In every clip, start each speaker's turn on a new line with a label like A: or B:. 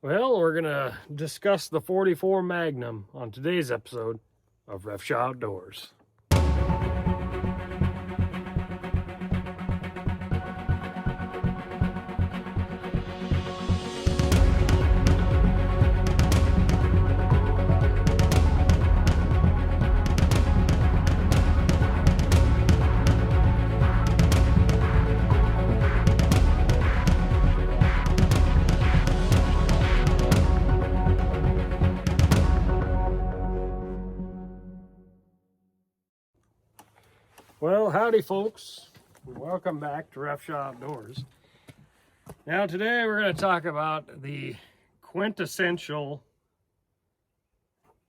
A: Well, we're going to discuss the 44 Magnum on today's episode of Ref Shop Outdoors. Well, howdy folks. Welcome back to Ref Shop Outdoors. Now today we're going to talk about the quintessential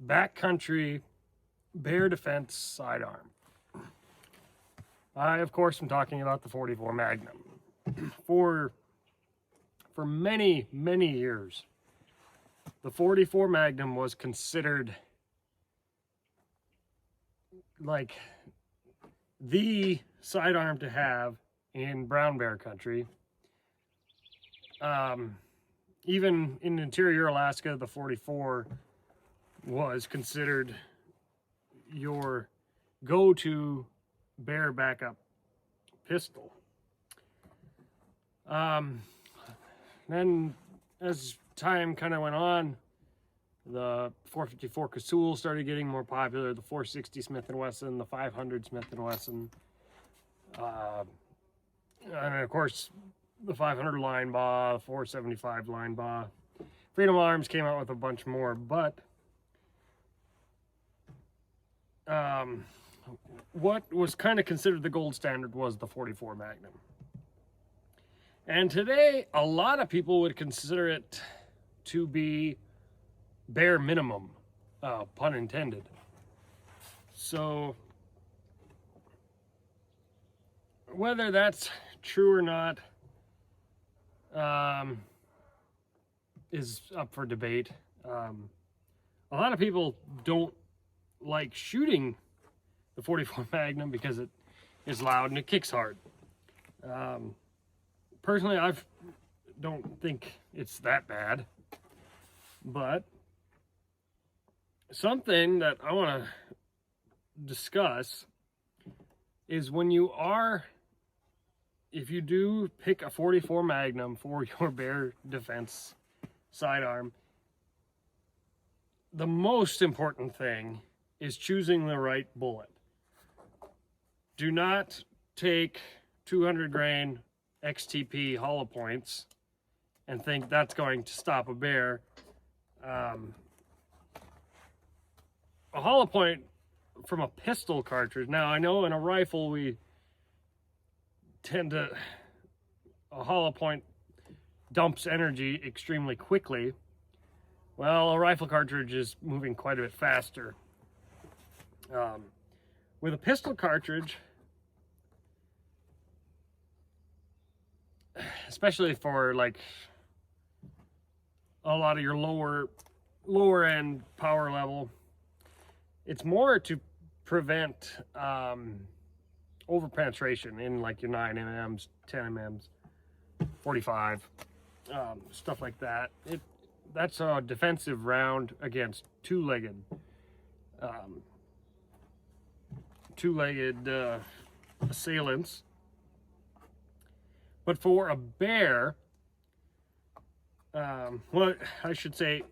A: backcountry bear defense sidearm. I, of course, am talking about the 44 Magnum. For many, many years, the 44 Magnum was considered like the sidearm to have in brown bear country. Even in interior Alaska, the 44 was considered your go-to bear backup pistol. Then as time kind of went on, the 454 Casull started getting more popular, the 460 Smith & Wesson, the 500 Smith & Wesson, and of course the 500 line bar, the 475 line bar. Freedom Arms came out with a bunch more, but what was kind of considered the gold standard was the 44 Magnum. And today, a lot of people would consider it to be bare minimum, pun intended. So, whether that's true or not is up for debate. A lot of people don't like shooting the 44 Magnum because it is loud and it kicks hard. Personally, I don't think it's that bad, but something that I want to discuss is if you do pick a 44 Magnum for your bear defense sidearm, the most important thing is choosing the right bullet. Do not take 200 grain XTP hollow points and think that's going to stop a bear. A hollow point from a pistol cartridge. Now, I know in a rifle we tend to, a hollow point dumps energy extremely quickly. Well, a rifle cartridge is moving quite a bit faster. With a pistol cartridge, especially for like a lot of your lower end power level, it's more to prevent over penetration in like your 9mm, 10mm, 45, stuff like that. That's a defensive round against two-legged assailants. But for a bear, well, I should say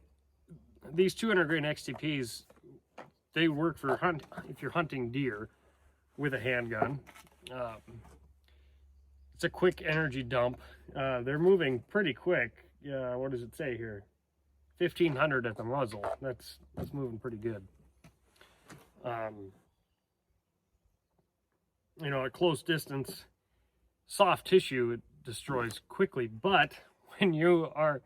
A: these 200 grain XTPs, they work for if you're hunting deer with a handgun. It's a quick energy dump. They're moving pretty quick. What does it say here? 1500 at the muzzle. That's moving pretty good. At close distance, soft tissue it destroys quickly, but when you are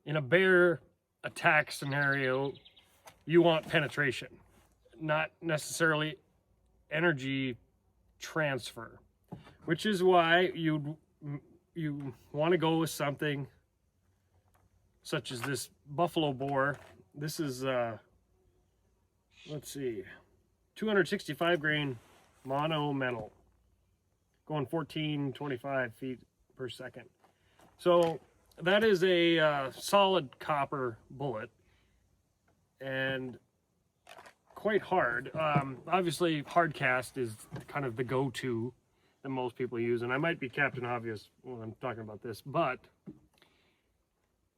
A: in a bear attack scenario, you want penetration, not necessarily energy transfer, which is why you want to go with something such as this buffalo bore. This is let's see, 265 grain mono metal, going 14-25 feet per second. So that is a solid copper bullet, and quite hard. Obviously, hard cast is kind of the go-to that most people use, and I might be Captain Obvious when I'm talking about this, but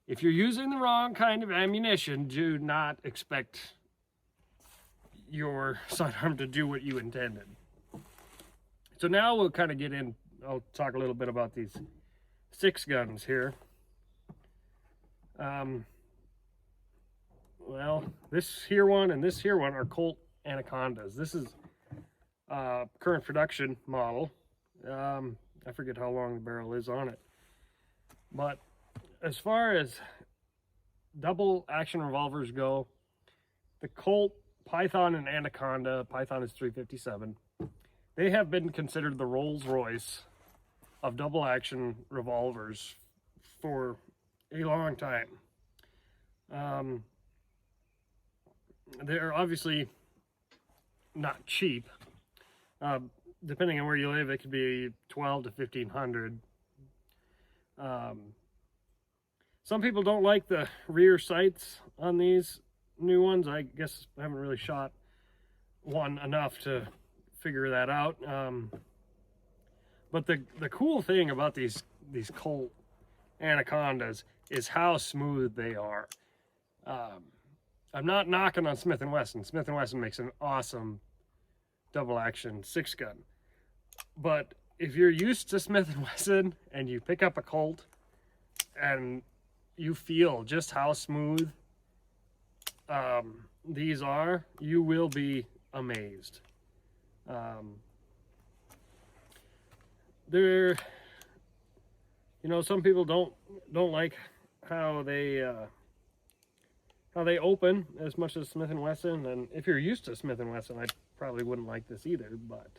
A: if you're using the wrong kind of ammunition, do not expect your sidearm to do what you intended. So now we'll kind of get in, I'll talk a little bit about these 6 guns here. Well, this here one and this here one are Colt Anacondas. This is current production model. I forget how long the barrel is on it. But as far as double action revolvers go, the Colt, Python, and Anaconda, Python is .357, they have been considered the Rolls Royce of double action revolvers for a long time. They're obviously not cheap. Depending on where you live, it could be $1,200 to $1,500. Some people don't like the rear sights on these new ones. I guess I haven't really shot one enough to figure that out. But the cool thing about these Colt Anacondas is how smooth they are. I'm not knocking on Smith & Wesson. Smith & Wesson makes an awesome double action 6-gun. But if you're used to Smith & Wesson and you pick up a Colt and you feel just how smooth these are, you will be amazed. They're, you know, some people don't like how they open as much as Smith & Wesson, and if you're used to Smith & Wesson, I probably wouldn't like this either, but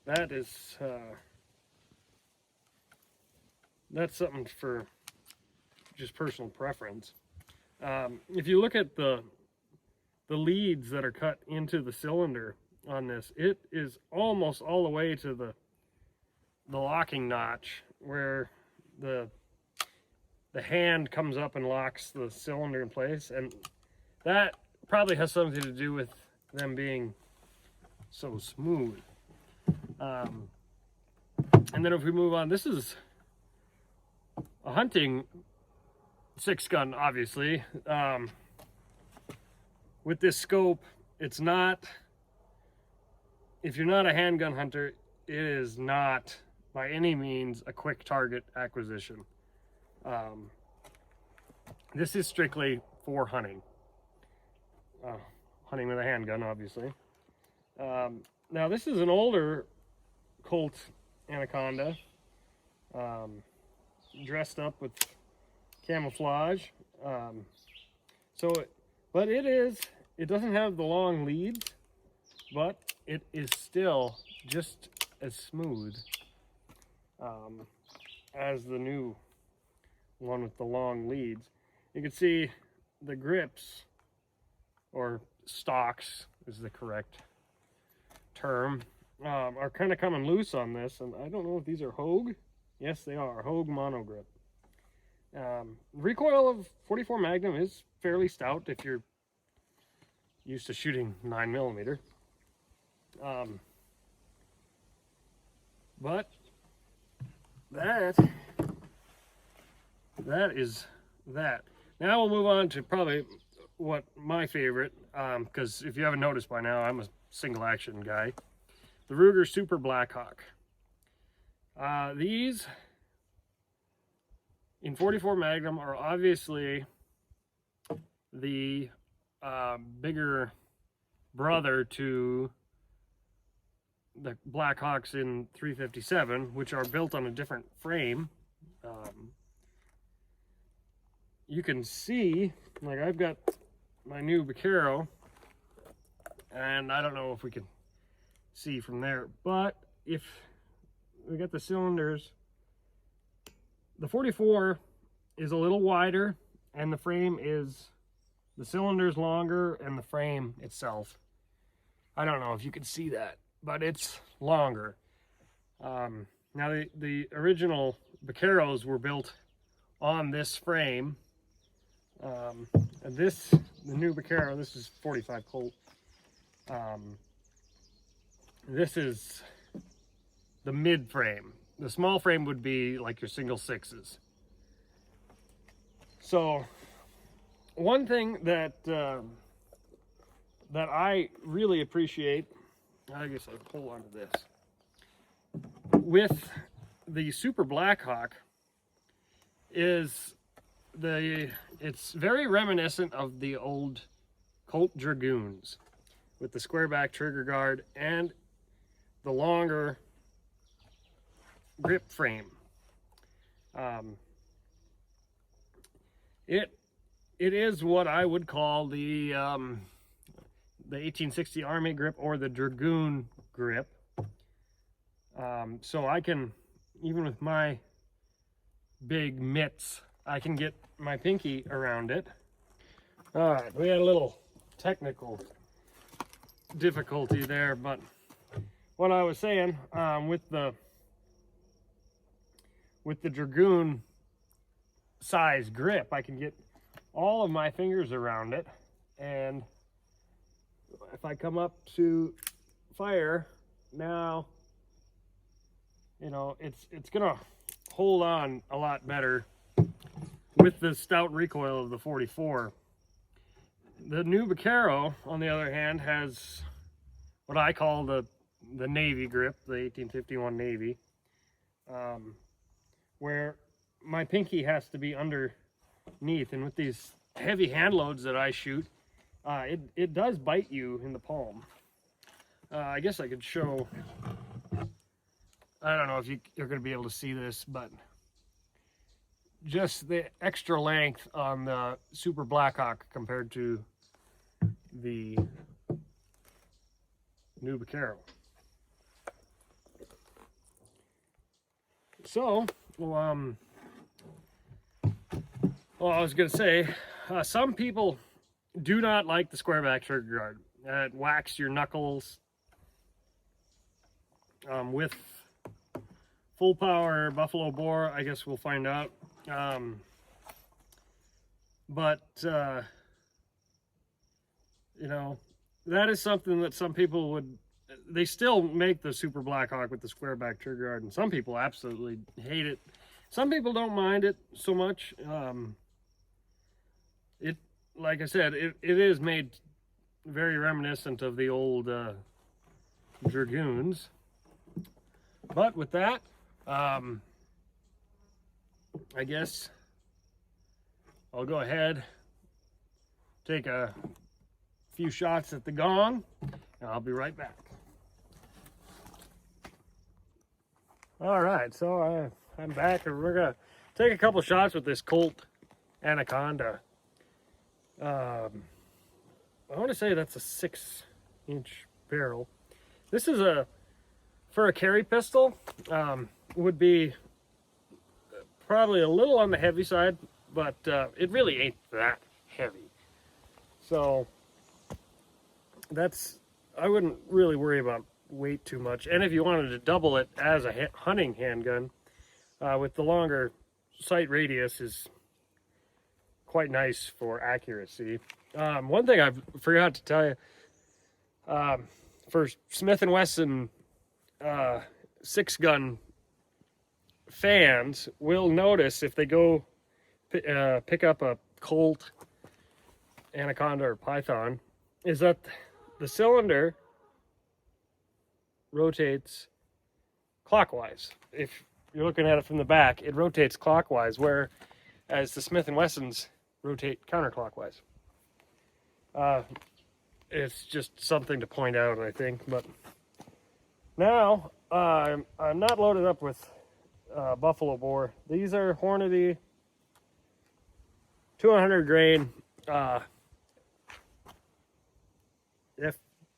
A: that is that's something for just personal preference. If you look at the leads that are cut into the cylinder on this, it is almost all the way to the locking notch where the hand comes up and locks the cylinder in place, and that probably has something to do with them being so smooth. And then if we move on, this is a hunting 6-gun, obviously. With this scope, it's not, if you're not a handgun hunter, it is not by any means a quick target acquisition. This is strictly for hunting. Hunting with a handgun, obviously. Now this is an older Colt Anaconda, dressed up with camouflage. But it doesn't have the long leads, but it is still just as smooth as the new one with the long leads. You can see the grips, or stocks is the correct term, are kind of coming loose on this, and I don't know if these are Hogue. Yes, they are Hogue mono grip. Recoil of 44 Magnum is fairly stout if you're used to shooting 9mm. But that is that. Now we'll move on to probably what my favorite, because if you haven't noticed by now, I'm a single action guy. The Ruger Super Blackhawk. These in 44 Magnum are obviously the bigger brother to the Blackhawks in 357, which are built on a different frame. You can see, like, I've got my new Vaquero, and I don't know if we can see from there, but if we got the cylinders, the 44 is a little wider, and the frame is, the cylinder's longer, and the frame itself, I don't know if you can see that, but it's longer. Now the original Vaqueros were built on this frame. The new Vaquero, this is 45 Colt. This is the mid frame. The small frame would be like your single sixes. So one thing that that I really appreciate, I guess I'll hold on to this, with the Super Blackhawk is it's very reminiscent of the old Colt Dragoons with the square back trigger guard and the longer grip frame. It is what I would call the 1860 Army grip or the Dragoon grip. So I can, even with my big mitts, I can get my pinky around it. All right, we had a little technical difficulty there, but what I was saying, with the Dragoon size grip, I can get all of my fingers around it, and if I come up to fire now, you know, it's gonna hold on a lot better with the stout recoil of the 44. The new Vaquero, on the other hand, has what I call the Navy grip, the 1851 Navy, where my pinky has to be underneath, and with these heavy hand loads that I shoot, it does bite you in the palm. I guess I could show, I don't know if you're going to be able to see this, but just the extra length on the Super Blackhawk compared to the new Vaquero. So, well, I was going to say, some people do not like the square back trigger guard. It whacks your knuckles. With full power buffalo bore, I guess we'll find out. But you know, that is something that some people would, they still make the Super Blackhawk with the square back trigger guard, and some people absolutely hate it. Some people don't mind it so much. Like I said, it is made very reminiscent of the old Dragoons. But with that, I guess I'll go ahead, take a few shots at the gong, and I'll be right back. All right, so I'm back, and we're gonna take a couple shots with this Colt Anaconda. I want to say that's a 6-inch barrel. This is for a carry pistol, would be probably a little on the heavy side, but it really ain't that heavy. So I wouldn't really worry about weight too much. And if you wanted to double it as a hunting handgun, with the longer sight radius is quite nice for accuracy. One thing I forgot to tell you, for Smith & Wesson 6-gun fans will notice if they go pick up a Colt Anaconda or Python, is that the cylinder rotates clockwise. If you're looking at it from the back, it rotates clockwise, whereas the Smith & Wessons rotate counterclockwise. It's just something to point out, I think. But now I'm not loaded up with buffalo bore. These are Hornady 200 grain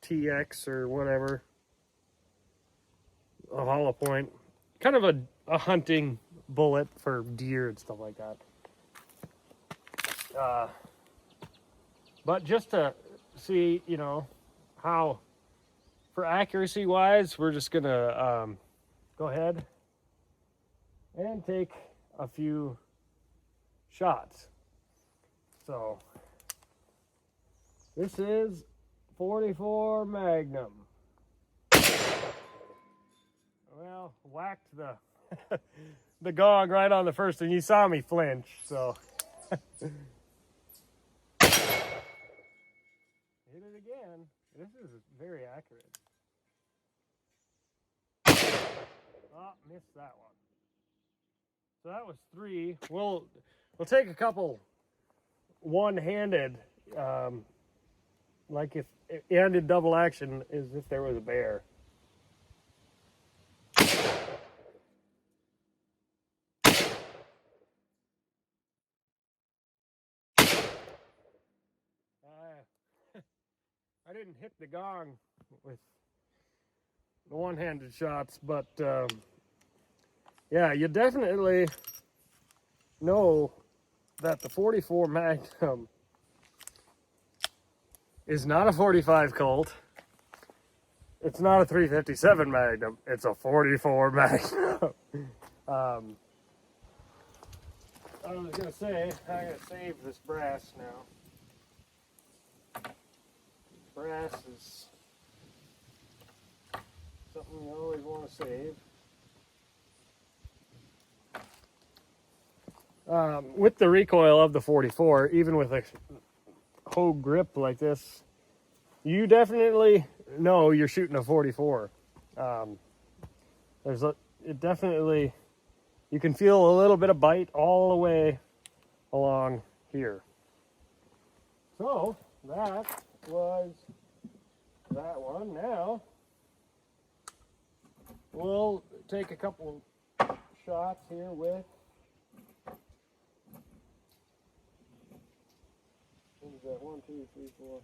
A: FTX or whatever, a hollow point, kind of a hunting bullet for deer and stuff like that. But just to see, you know, how, for accuracy wise, we're just gonna go ahead and take a few shots. So this is 44 Magnum. Well, whacked the the gong right on the first, and you saw me flinch, so hit it again. This is very accurate. Oh, missed that one. So that was 3. We'll take a couple one-handed, like if it ended double action, as if there was a bear. I didn't hit the gong with the one-handed shots, but yeah, you definitely know that the 44 Magnum is not a 45 Colt. It's not a 357 Magnum. It's a 44 Magnum. I was gonna say, I gotta save this brass now. Brass is something you always want to save. With the recoil of the 44, even with a Hogue grip like this, you definitely know you're shooting a 44. It definitely, you can feel a little bit of bite all the way along here. So that was that one. Now we'll take a couple shots here with, what is that? 1, 2, 3, 4.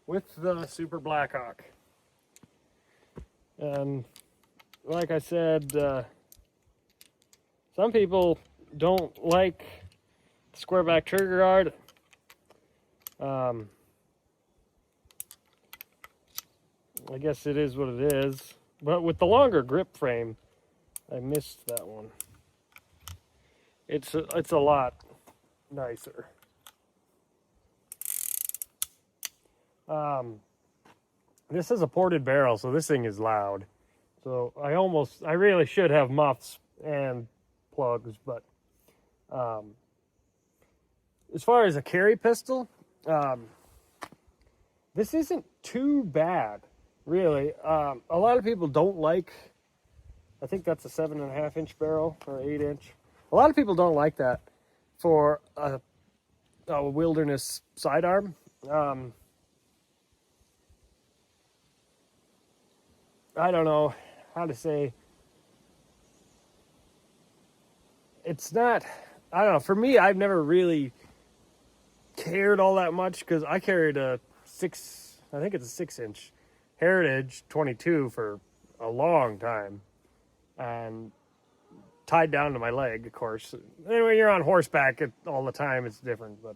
A: With the Super Blackhawk. And like I said, some people don't like the square back trigger guard. I guess it is what it is. But with the longer grip frame, I missed that one. It's a lot nicer. This is a ported barrel, so this thing is loud. So I really should have muffs and plugs, but as far as a carry pistol, this isn't too bad, really. A lot of people don't like, I think that's a 7.5 inch barrel or 8 inch. A lot of people don't like that for a wilderness sidearm. I don't know how to say. It's not, I don't know. For me, I've never really cared all that much because I carried I think it's a 6 inch Heritage 22 for a long time and tied down to my leg, of course. And when you're on horseback all the time, it's different. But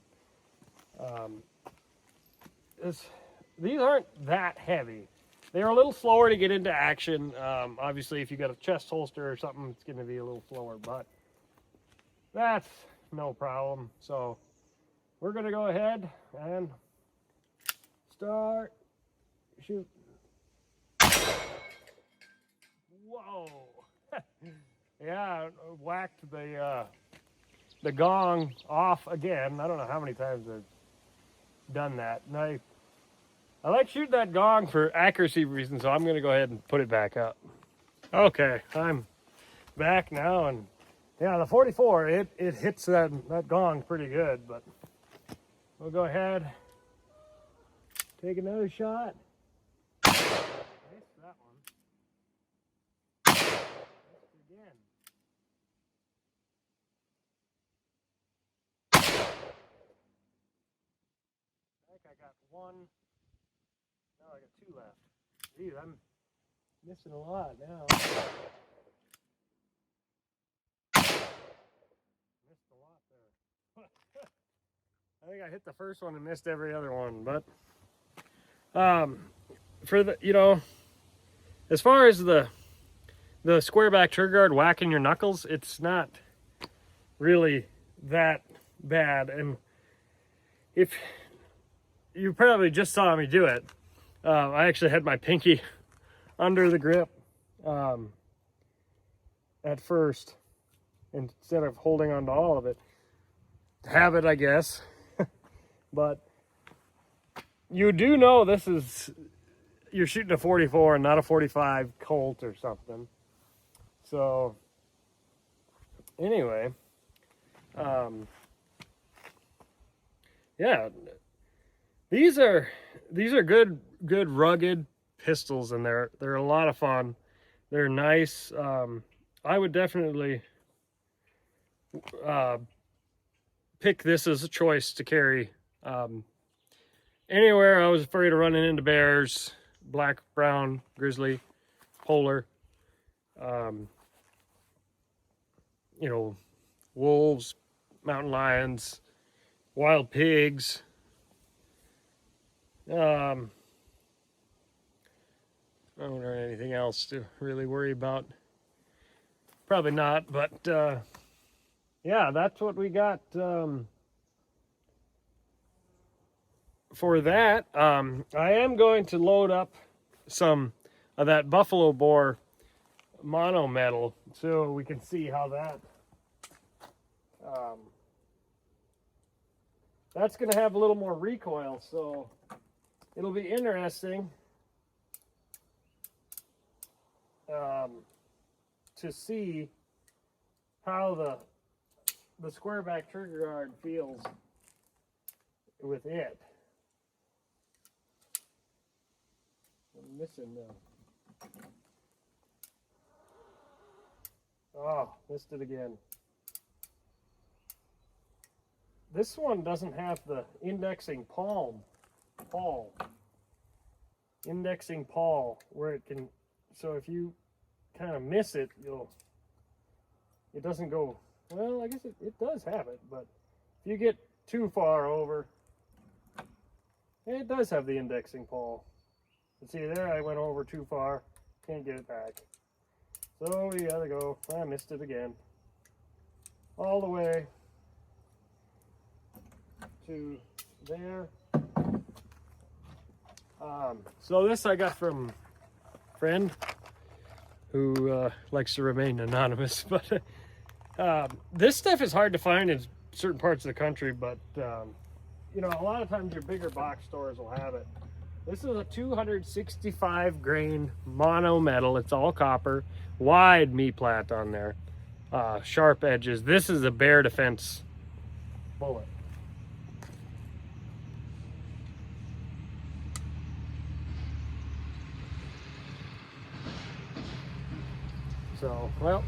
A: these aren't that heavy. They're a little slower to get into action. Obviously, if you got a chest holster or something, it's going to be a little slower, but that's no problem. So we're going to go ahead and start shoot. Whoa! Yeah, whacked the gong off again. I don't know how many times I've done that. And I like shooting that gong for accuracy reasons, so I'm going to go ahead and put it back up. Okay, I'm back now, and yeah, the 44, it hits that gong pretty good, but we'll go ahead, take another shot. Missed that one. Missed again. I think I got one. No, I got 2 left. Geez, I'm missing a lot now. Missed a lot there. I think I hit the first one and missed every other one, but for the, as far as the the square back trigger guard whacking your knuckles, it's not really that bad. And if you probably just saw me do it, I actually had my pinky under the grip at first instead of holding on to all of it. Habit, I guess. But you do know this is, you're shooting a 44 and not a 45 Colt or something. So anyway, yeah, these are good rugged pistols, and they're a lot of fun. They're nice. I would definitely pick this as a choice to carry anywhere I was afraid of running into bears, black, brown, grizzly, polar, you know, wolves, mountain lions, wild pigs. I don't have anything else to really worry about. Probably not, but yeah, that's what we got for that. I am going to load up some of that buffalo boar mono metal so we can see how that that's going to have a little more recoil, so it'll be interesting to see how the square back trigger guard feels with it. I'm missing the... Oh, missed it again. This one doesn't have the indexing pawl, where it can, so if you kind of miss it, it doesn't go, well, I guess it does have it, but if you get too far over, it does have the indexing pawl. But see there, I went over too far, can't get it back. So we gotta go, I missed it again. All the way to there. So this I got from a friend who likes to remain anonymous, but this stuff is hard to find in certain parts of the country, but you know, a lot of times your bigger box stores will have it. This is a 265 grain mono metal. It's all copper, wide meat plat on there, sharp edges. This is a bear defense bullet. So, well,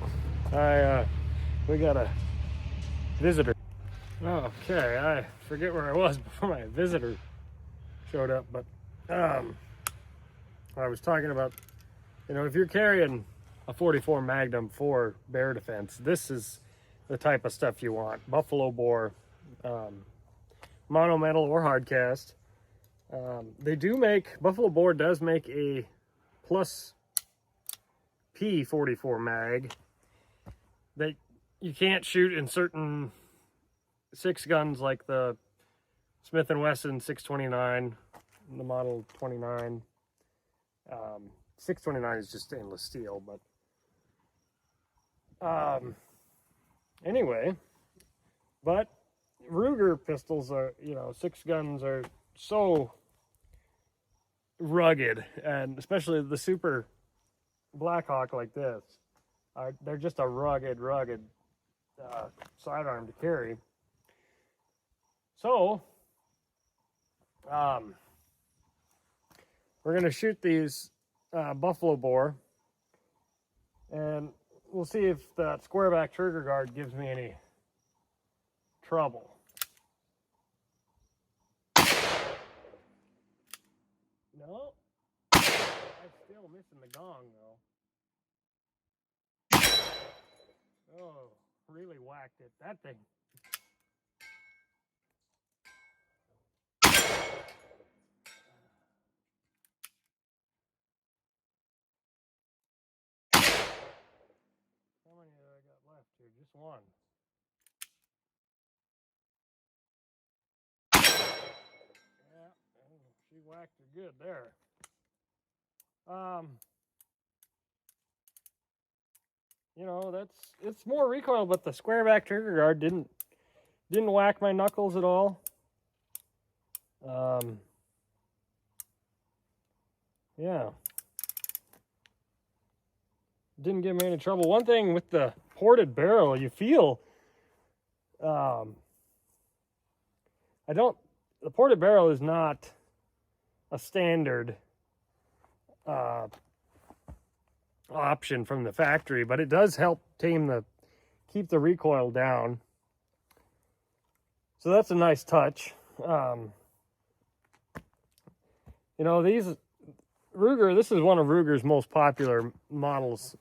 A: we got a visitor. Okay, I forget where I was before my visitor showed up, but I was talking about, you know, if you're carrying a 44 Magnum for bear defense, this is the type of stuff you want. Buffalo boar, mono metal or hard cast. They do make, Buffalo boar does make a plus P44 mag that you can't shoot in certain 6 guns like the Smith & Wesson 629, the Model 29. 629 is just stainless steel, but anyway, but Ruger pistols are, you know, 6 guns are so rugged, and especially the Super Blackhawk like this, they're just a rugged sidearm to carry. So we're going to shoot these buffalo boar, and we'll see if that square back trigger guard gives me any trouble. No, I'm still missing the gong though. Oh, really whacked it. That thing. here, just one. Yeah, she whacked her good there. You know, it's more recoil, but the square back trigger guard didn't whack my knuckles at all. Yeah. Didn't give me any trouble. One thing with the ported barrel, you feel, the ported barrel is not a standard option from the factory, but it does help keep the recoil down. So that's a nice touch. You know, these Ruger, this is one of Ruger's most popular models,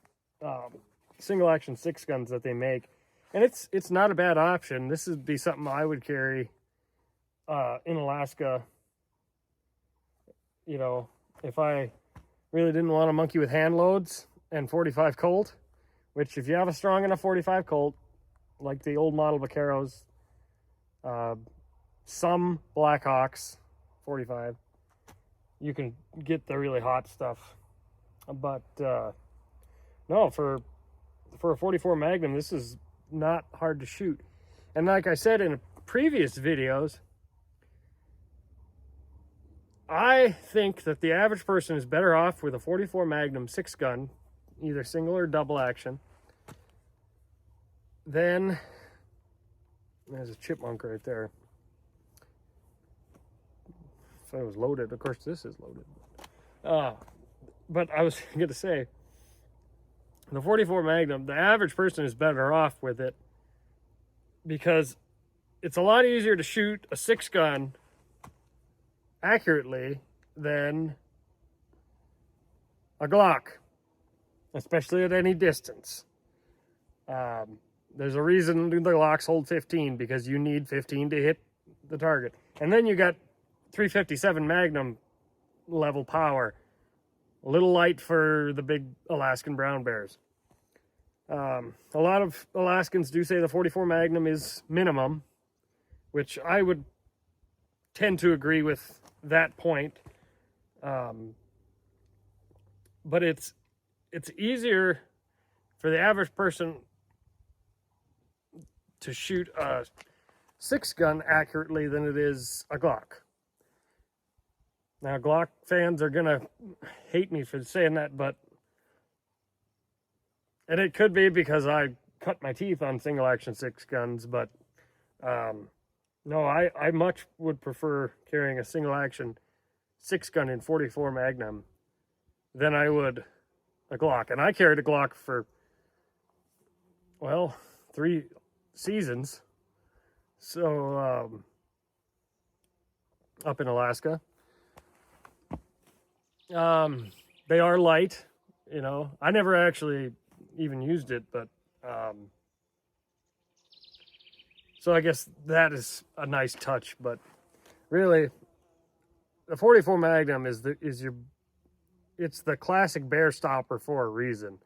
A: single action 6-guns that they make, and it's not a bad option. This would be something I would carry in Alaska, you know, if I really didn't want to monkey with hand loads and 45 Colt, which if you have a strong enough 45 Colt, like the old model Vaqueros, some Blackhawks 45, you can get the really hot stuff. But no, for a 44 Magnum, this is not hard to shoot. And like I said in previous videos, I think that the average person is better off with a 44 Magnum 6-gun, either single or double action, then there's a chipmunk right there. If it was loaded, of course this is loaded. But I was going to say, the 44 Magnum, the average person is better off with it because it's a lot easier to shoot a 6-gun accurately than a Glock, especially at any distance. There's a reason the Glocks hold 15, because you need 15 to hit the target. And then you got 357 Magnum level power, a little light for the big Alaskan brown bears. A lot of Alaskans do say the 44 Magnum is minimum, which I would tend to agree with that point. But it's easier for the average person to shoot a 6-gun accurately than it is a Glock. Now, Glock fans are gonna hate me for saying that, and it could be because I cut my teeth on single action 6-guns, but no, I much would prefer carrying a single action 6-gun in 44 Magnum than I would a Glock. And I carried a Glock for, well, 3 seasons. So, up in Alaska. They are light, you know. I never actually even used it, but so I guess that is a nice touch. But really, the 44 Magnum it's the classic bear stopper for a reason.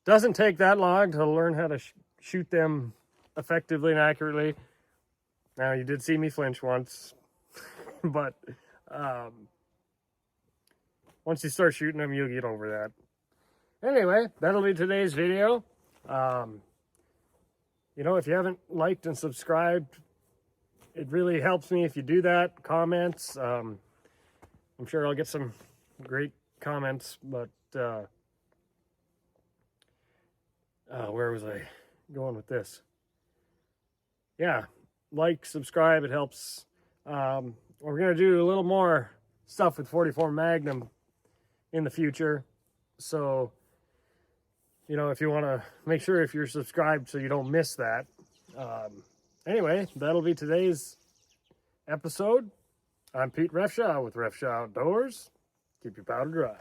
A: Doesn't take that long to learn how to shoot them effectively and accurately. Now, you did see me flinch once, but once you start shooting them, you'll get over that. Anyway, that'll be today's video. You know, if you haven't liked and subscribed, it really helps me if you do that. Comments. I'm sure I'll get some great comments, but where was I going with this? Yeah, like, subscribe, it helps. We're going to do a little more stuff with 44 Magnum in the future. So, you know, if you want to make sure if you're subscribed so you don't miss that. Anyway, that'll be today's episode. I'm Pete Refshaw with Refshaw Outdoors. Keep your powder dry.